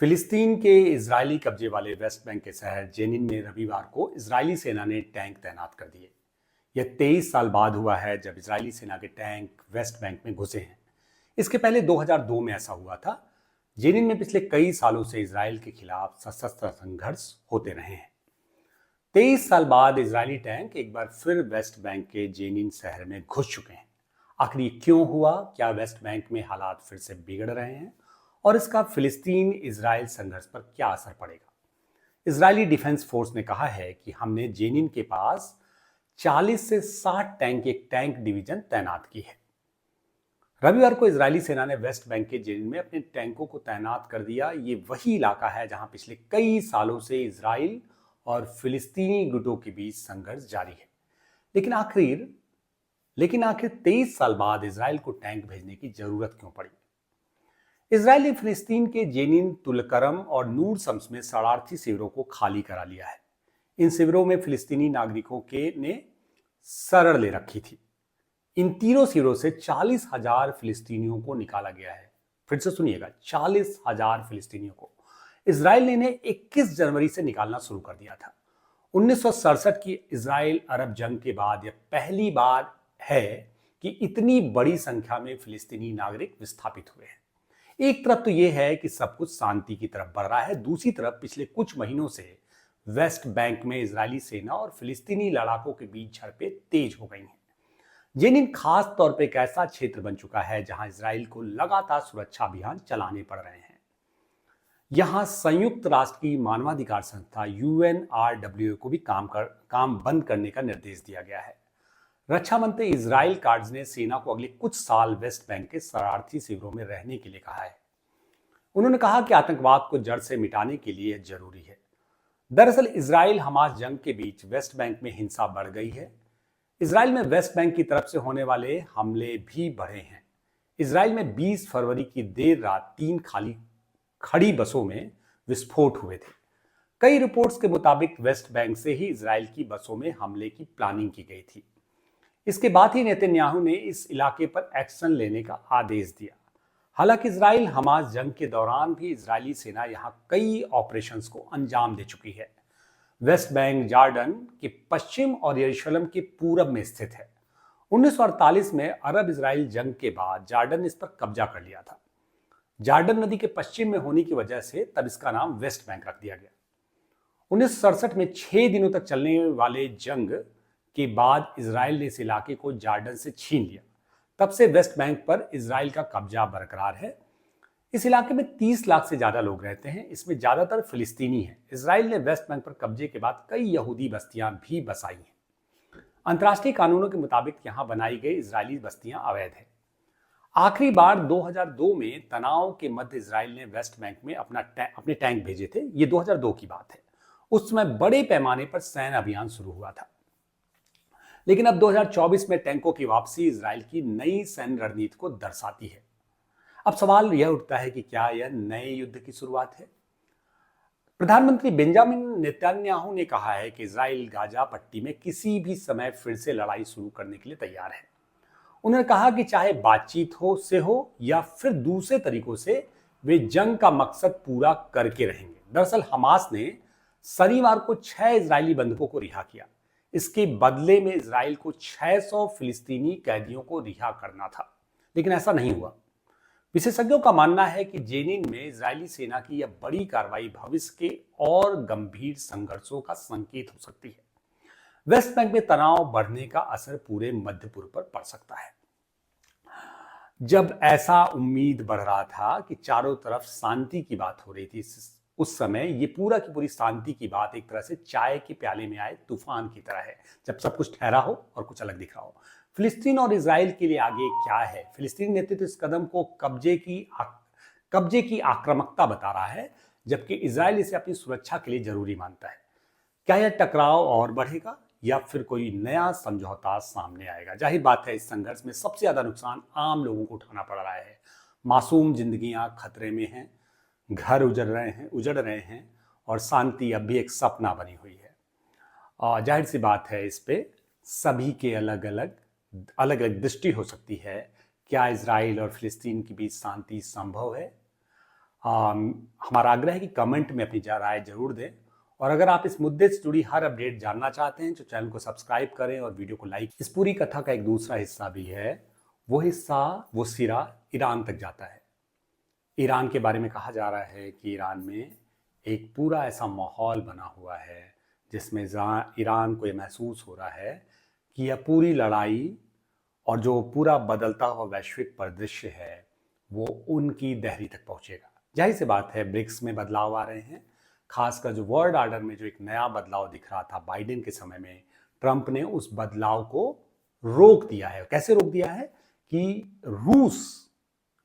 फिलिस्तीन के इजरायली कब्जे वाले वेस्ट बैंक के शहर जेनिन में रविवार को इजरायली सेना ने टैंक तैनात कर दिए। यह 23 साल बाद हुआ है जब इजरायली सेना के टैंक वेस्ट बैंक में घुसे हैं। इसके पहले 2002 में ऐसा हुआ था। जेनिन में पिछले कई सालों से इजरायल के खिलाफ सशस्त्र संघर्ष होते रहे हैं। 23 साल बाद इजरायली टैंक एक बार फिर वेस्ट बैंक के जेनिन शहर में घुस चुके हैं। आखिर ये क्यों हुआ? क्या वेस्ट बैंक में हालात फिर से बिगड़ रहे हैं और इसका फिलिस्तीन इजरायल संघर्ष पर क्या असर पड़ेगा? इजरायली डिफेंस फोर्स ने कहा है कि हमने जेनिन के पास 40 से 60 टैंक एक टैंक डिवीजन तैनात की है। रविवार को इजरायली सेना ने वेस्ट बैंक के जेनिन में अपने टैंकों को तैनात कर दिया। ये वही इलाका है जहां पिछले कई सालों से इजराइल और फिलिस्तीनी गुटों के बीच संघर्ष जारी है। लेकिन आखिर 23 साल बाद इजराइल को टैंक भेजने की जरूरत क्यों पड़ी? इजराइल ने फिलिस्तीन के जेनिन, तुलकरम और नूर शम्स में शरणार्थी शिविरों को खाली करा लिया है। इन शिविरों में फिलिस्तीनी नागरिकों के ने शरण ले रखी थी। इन तीनों शिविरों से 40,000 फिलिस्तीनियों को निकाला गया है। फिर से सुनिएगा, 40,000 फिलिस्तीनियों को इजराइल ने इन्हें 21 जनवरी से निकालना शुरू कर दिया था। 1967 की इजराइल अरब जंग के बाद यह पहली बार है कि इतनी बड़ी संख्या में फिलिस्तीनी नागरिक विस्थापित हुए हैं। एक तरफ तो यह है कि सब कुछ शांति की तरफ बढ़ रहा है, दूसरी तरफ पिछले कुछ महीनों से वेस्ट बैंक में इजरायली सेना और फिलिस्तीनी लड़ाकों के बीच झड़पें तेज हो गई हैं। जेनिन खास तौर पर एक ऐसा क्षेत्र बन चुका है जहां इजराइल को लगातार सुरक्षा अभियान चलाने पड़ रहे हैं। यहां संयुक्त राष्ट्र की मानवाधिकार संस्था UNRWA को भी काम बंद करने का निर्देश दिया गया है। रक्षा मंत्री इजराइल काट्ज ने सेना को अगले कुछ साल वेस्ट बैंक के शरणार्थी शिविरों में रहने के लिए कहा है। उन्होंने कहा कि आतंकवाद को जड़ से मिटाने के लिए जरूरी है। दरअसल इजराइल हमास जंग के बीच वेस्ट बैंक में हिंसा बढ़ गई है। इजराइल में वेस्ट बैंक की तरफ से होने वाले हमले भी बढ़े हैं। इजराइल में 20 फरवरी की देर रात 3 खड़ी बसों में विस्फोट हुए थे। कई रिपोर्ट्स के मुताबिक वेस्ट बैंक से ही इजराइल की बसों में हमले की प्लानिंग की गई थी। इसके बाद ही नेतन्याहू ने इस इलाके पर एक्शन लेने का आदेश दिया। हालांकि इजराइल हमास जंग के दौरान भी इजरायली सेना यहां कई ऑपरेशंस को अंजाम दे चुकी है। वेस्ट बैंक जॉर्डन के पश्चिम और यरूशलेम के पूरब में स्थित है। 1948 में अरब इजराइल जंग के बाद जॉर्डन ने इस पर कब्जा कर लिया था। जॉर्डन नदी के पश्चिम में होने की वजह से तब इसका नाम वेस्ट बैंक रख दिया गया। 1967 में 6 दिनों तक चलने वाले जंग के बाद इजराइल ने इस इलाके को जॉर्डन से छीन लिया। तब से वेस्ट बैंक पर इजराइल का कब्जा बरकरार है। इस इलाके में 30 लाख से ज्यादा लोग रहते हैं। इसमें ज्यादातर फिलिस्तीनी हैं। इजराइल ने वेस्ट बैंक पर कब्जे के बाद कई यहूदी बस्तियां भी बसाई हैं। अंतर्राष्ट्रीय कानूनों के मुताबिक यहां बनाई गई इजरायली बस्तियां अवैध है। आखिरी बार 2002 में तनाव के मध्य इजराइल ने वेस्ट बैंक में अपने टैंक भेजे थे। ये 2002 की बात है। उस समय बड़े पैमाने पर सैन्य अभियान शुरू हुआ था। लेकिन अब 2024 में टैंकों की वापसी इजराइल की नई सैन्य रणनीति को दर्शाती है। अब सवाल यह उठता है कि क्या यह नए युद्ध की शुरुआत है? प्रधानमंत्री बेंजामिन नेतन्याहू ने कहा है कि इजराइल गाजा पट्टी में किसी भी समय फिर से लड़ाई शुरू करने के लिए तैयार है। उन्होंने कहा कि चाहे बातचीत हो या फिर दूसरे तरीकों से, वे जंग का मकसद पूरा करके रहेंगे। दरअसल हमास ने शनिवार को 6 इजरायली बंधकों को रिहा किया। इसके बदले में इजराइल को 600 फिलिस्तीनी कैदियों को रिहा करना था, लेकिन ऐसा नहीं हुआ। विशेषज्ञों का मानना है कि जेनिन में इजरायली सेना की यह बड़ी कार्रवाई भविष्य के और गंभीर संघर्षों का संकेत हो सकती है। वेस्ट बैंक में तनाव बढ़ने का असर पूरे मध्य पूर्व पर पड़ सकता है। जब ऐसा उम्मीद बढ़ रहा था कि चारों तरफ शांति की बात हो रही थी, उस समय ये पूरा की पूरी शांति की बात एक तरह से चाय के प्याले में आए तूफान की तरह है, जब सब कुछ ठहरा हो और कुछ अलग दिख रहा हो। फिलिस्तीन और इजराइल के लिए आगे क्या है? फिलिस्तीनी नेतृत्व इस कदम को कब्जे की आक्रामकता बता रहा है, जबकि इजराइल इसे अपनी सुरक्षा के लिए जरूरी मानता है। क्या यह टकराव और बढ़ेगा या फिर कोई नया समझौता सामने आएगा? जाहिर बात है, इस संघर्ष में सबसे ज्यादा नुकसान आम लोगों को उठाना पड़ रहा है। मासूम जिंदगियां खतरे में हैं, घर उजड़ रहे हैं और शांति अब भी एक सपना बनी हुई है। और जाहिर सी बात है, इस पे सभी के अलग अलग दृष्टि हो सकती है। क्या इजराइल और फिलिस्तीन के बीच शांति संभव है? हमारा आग्रह है कि कमेंट में अपनी राय जरूर दें, और अगर आप इस मुद्दे से जुड़ी हर अपडेट जानना चाहते हैं तो चैनल को सब्सक्राइब करें और वीडियो को लाइक। इस पूरी कथा का एक दूसरा हिस्सा भी है, वो सिरा ईरान तक जाता है। ईरान के बारे में कहा जा रहा है कि ईरान में एक पूरा ऐसा माहौल बना हुआ है जिसमें ईरान को ये महसूस हो रहा है कि यह पूरी लड़ाई और जो पूरा बदलता हुआ वैश्विक परिदृश्य है वो उनकी दहरी तक पहुंचेगा। जाहिर सी बात है, ब्रिक्स में बदलाव आ रहे हैं, खासकर जो वर्ल्ड ऑर्डर में जो एक नया बदलाव दिख रहा था बाइडेन के समय में, ट्रंप ने उस बदलाव को रोक दिया है। कैसे रोक दिया है कि रूस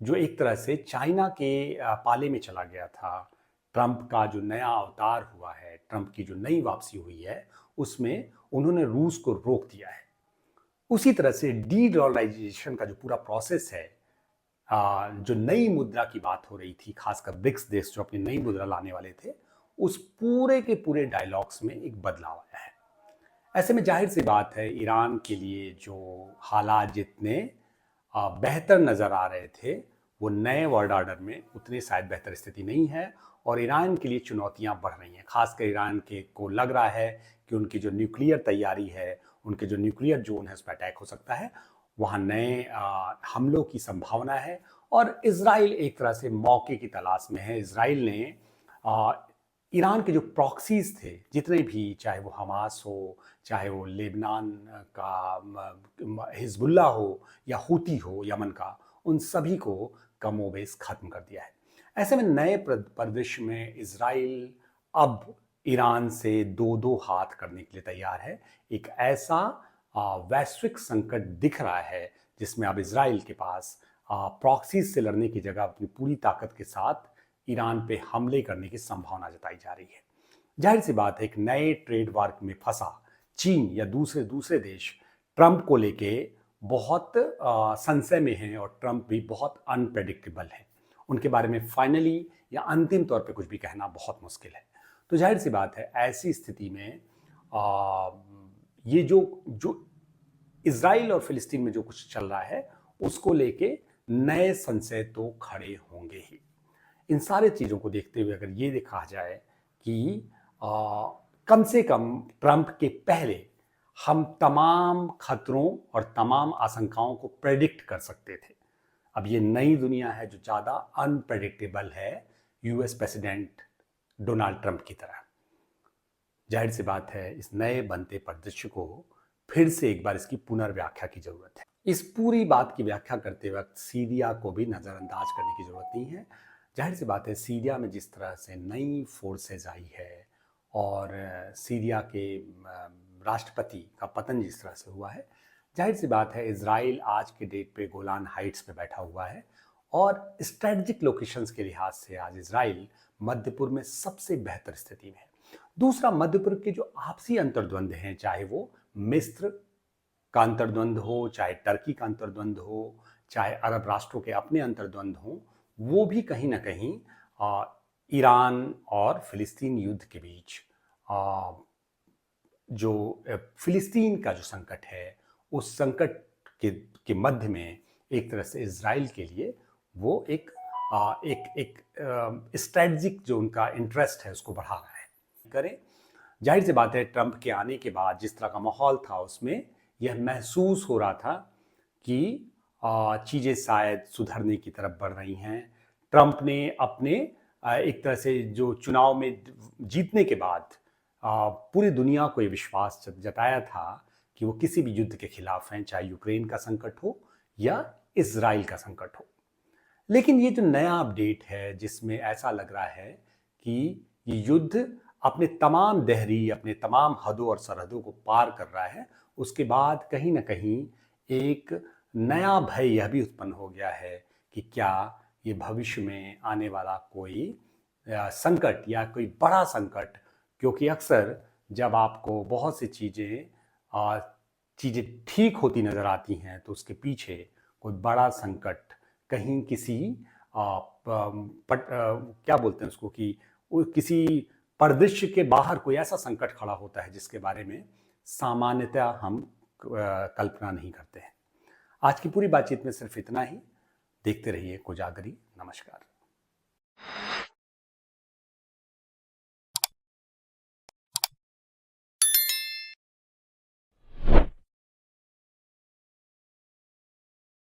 जो एक तरह से चाइना के पाले में चला गया था, ट्रंप का जो नया अवतार हुआ है, ट्रंप की जो नई वापसी हुई है, उसमें उन्होंने रूस को रोक दिया है। उसी तरह से डी डॉलराइजेशन का जो पूरा प्रोसेस है, जो नई मुद्रा की बात हो रही थी, खासकर ब्रिक्स देश जो अपनी नई मुद्रा लाने वाले थे, उस पूरे के पूरे डायलॉग्स में एक बदलाव आया है। ऐसे में जाहिर सी बात है, ईरान के लिए जो हालात जितने बेहतर नजर आ रहे थे, वो नए वर्ल्ड ऑर्डर में उतनी शायद बेहतर स्थिति नहीं है, और ईरान के लिए चुनौतियां बढ़ रही हैं। खासकर ईरान के को लग रहा है कि उनकी जो न्यूक्लियर तैयारी है, उनके जो न्यूक्लियर जोन है, उस पर अटैक हो सकता है, वहाँ नए हमलों की संभावना है। और इजराइल एक तरह से मौके की तलाश में है। इजराइल ने ईरान के जो प्रॉक्सीज थे जितने भी, चाहे वो हमास हो, चाहे वो लेबनान का हिजबुल्ला हो या हूती हो यमन का, उन सभी को कमोबेश खत्म कर दिया है। ऐसे में नए परिदृश्य में इजराइल अब ईरान से दो दो हाथ करने के लिए तैयार है। एक ऐसा वैश्विक संकट दिख रहा है जिसमें अब इजराइल के पास प्रॉक्सीज से लड़ने की जगह अपनी पूरी ताकत के साथ ईरान पे हमले करने की संभावना जताई जा रही है। जाहिर सी बात है, एक नए ट्रेड वार में फंसा चीन या दूसरे देश ट्रंप को लेके बहुत संशय में हैं, और ट्रंप भी बहुत अनप्रेडिक्टेबल है। उनके बारे में फाइनली या अंतिम तौर पे कुछ भी कहना बहुत मुश्किल है। तो जाहिर सी बात है, ऐसी स्थिति में ये जो इजराइल और फिलिस्तीन में जो कुछ चल रहा है, उसको लेके नए संशय तो खड़े होंगे ही। इन सारे चीज़ों को देखते हुए अगर ये देखा जाए कि कम से कम ट्रंप के पहले हम तमाम खतरों और तमाम आशंकाओं को प्रेडिक्ट कर सकते थे। अब ये नई दुनिया है जो ज़्यादा अनप्रेडिक्टेबल है, यूएस प्रेसिडेंट डोनाल्ड ट्रंप की तरह। जाहिर सी बात है, इस नए बनते परिदृश्य को फिर से एक बार इसकी पुनर्व्याख्या की जरूरत है। इस पूरी बात की व्याख्या करते वक्त सीरिया को भी नज़रअंदाज करने की जरूरत नहीं है। जाहिर सी बात है, सीरिया में जिस तरह से नई फोर्सेज आई है और सीरिया के राष्ट्रपति का पतन जिस तरह से हुआ है, जाहिर सी बात है इजराइल आज के डेट पे गोलान हाइट्स पे बैठा हुआ है, और स्ट्रेटजिक लोकेशंस के लिहाज से आज इजराइल मध्यपूर्व में सबसे बेहतर स्थिति में है। दूसरा, मध्यपूर्व के जो आपसी अंतर्द्वंद हैं, चाहे वो मिस्र का अंतर्द्वंद हो, चाहे टर्की का अंतर्द्वंद हो, चाहे अरब राष्ट्रों के अपने अंतर्द्वंद हो, वो भी कहीं ना कहीं ईरान और फिलिस्तीन युद्ध के बीच जो फिलिस्तीन का जो संकट है, उस संकट के मध्य में एक तरह से इजराइल के लिए वो एक स्ट्रेटजिक जो उनका इंटरेस्ट है उसको बढ़ा रहा है। करें, जाहिर सी बात है, ट्रंप के आने के बाद जिस तरह का माहौल था उसमें यह महसूस हो रहा था कि चीज़ें शायद सुधरने की तरफ बढ़ रही हैं। ट्रंप ने अपने एक तरह से जो चुनाव में जीतने के बाद पूरी दुनिया को ये विश्वास जताया था कि वो किसी भी युद्ध के खिलाफ हैं, चाहे यूक्रेन का संकट हो या इजराइल का संकट हो। लेकिन ये जो नया अपडेट है जिसमें ऐसा लग रहा है कि ये युद्ध अपने तमाम दहरी, अपने तमाम हदों और सरहदों को पार कर रहा है, उसके बाद कहीं ना कहीं एक नया भय यह भी उत्पन्न हो गया है कि क्या ये भविष्य में आने वाला कोई संकट या कोई बड़ा संकट, क्योंकि अक्सर जब आपको बहुत सी चीज़ें ठीक होती नज़र आती हैं तो उसके पीछे कोई बड़ा संकट कहीं किसी क्या बोलते हैं उसको, कि किसी परिदृश्य के बाहर कोई ऐसा संकट खड़ा होता है जिसके बारे में सामान्यतः हम कल्पना नहीं करते हैं। आज की पूरी बातचीत में सिर्फ इतना ही। देखते रहिए कोजागरी। नमस्कार।